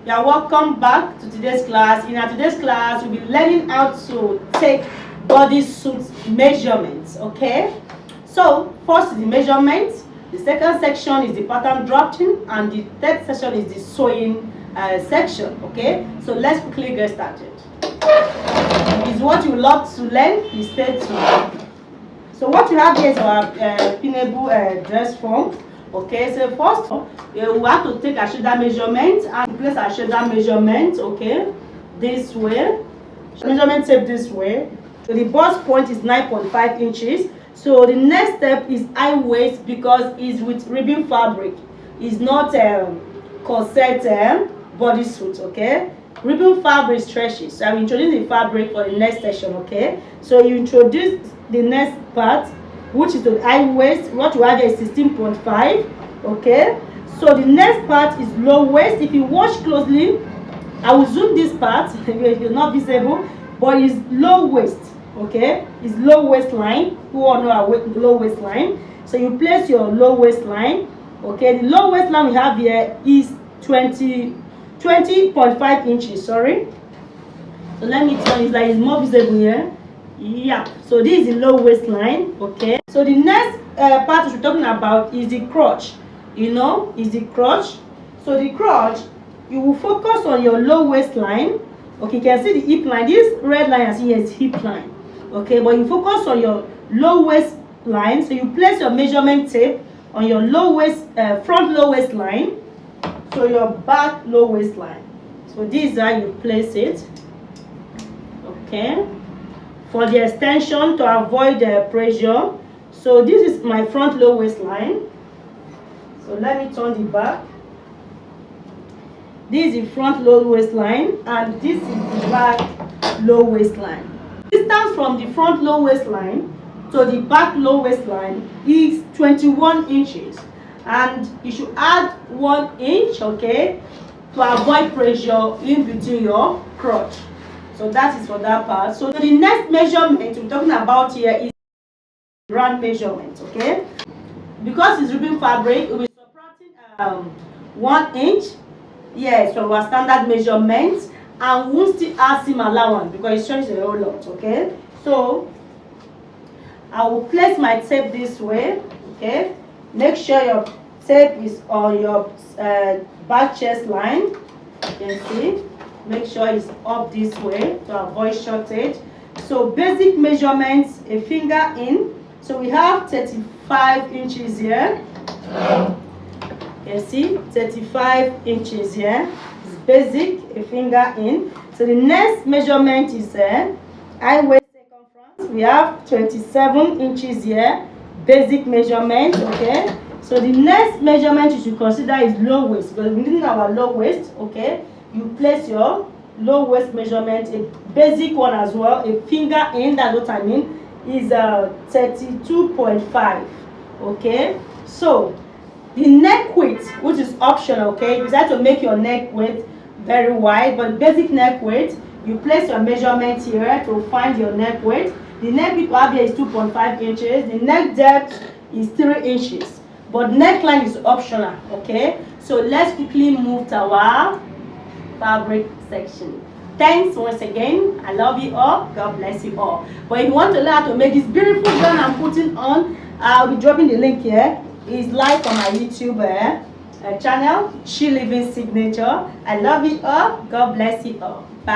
You are welcome back to today's class. In our today's class, we'll be learning how to take bodysuit measurements. Okay, so first is the measurement, the second section is the pattern drafting, and the third section is the sewing section. Okay, so let's quickly get started. If it's what you love to learn, please stay tuned. So what you have here is our pinnable dress form. Okay, so first we have to take our shoulder measurement and place our shoulder measurement, okay, this way, measurement tape this way. So the bust point is 9.5 inches. So the next step is high waist, because it's with ribbon fabric, it's not corset bodysuit. Okay, ribbon fabric stretches, so I will introduce the fabric for the next section. Okay, so you introduce the next part, which is the high waist. What you have here is 16.5. okay, so the next part is low waist. If you watch closely, I will zoom this part if you're not visible, but it's low waist. Okay, it's low waistline. Who all know our low waistline? So you place your low waistline. Okay, the low waistline we have here is 20.5 inches. Sorry, so let me tell you, like it's more visible here. Yeah, so this is the low waistline. Okay, so the next part we're talking about is the crotch. You know, is the crotch. So the crotch, you will focus on your low waistline. Okay, you can see the hip line. This red line I see here is hip line. Okay, but you focus on your low waistline. So you place your measurement tape on your low waist, front low waistline. So your back low waistline. So this is how you place it. Okay, for the extension to avoid the pressure. So this is my front low waistline. So let me turn the back. This is the front low waistline, and this is the back low waistline. Distance from the front low waistline to the back low waistline is 21 inches, and you should add 1 inch, okay, to avoid pressure in between your crotch. So that is for that part. So the next measurement we're talking about here is round measurement. Okay, because it's ribbon fabric, we'll be subtracting 1 inch, yes, from our standard measurement, and we'll still add seam allowance because it stretches a whole lot. Okay, so I will place my tape this way. Okay, make sure your tape is on your back chest line. You can see, make sure it's up this way to avoid shortage. So basic measurements, a finger in. So we have 35 inches here. You see, 35 inches here. It's basic, a finger in. So the next measurement is high waist circumference. We have 27 inches here. Basic measurement. Okay. So the next measurement you should consider is low waist, because within our low waist, okay, you place your low waist measurement, a basic one as well, a finger in, that's what I mean, is 32.5. okay. So the neck width, which is optional, okay, you decide to make your neck width very wide, but basic neck width, you place your measurement here to find your neck width. The neck width here is 2.5 inches. The neck depth is 3 inches, but neckline is optional. Okay, so let's quickly move to our fabric section. Thanks once again. I love you all. God bless you all. But if you want to learn how to make this beautiful gown I'm putting on, I'll be dropping the link here. It's live on my YouTube channel, She Living Signature. I love you all. God bless you all. Bye.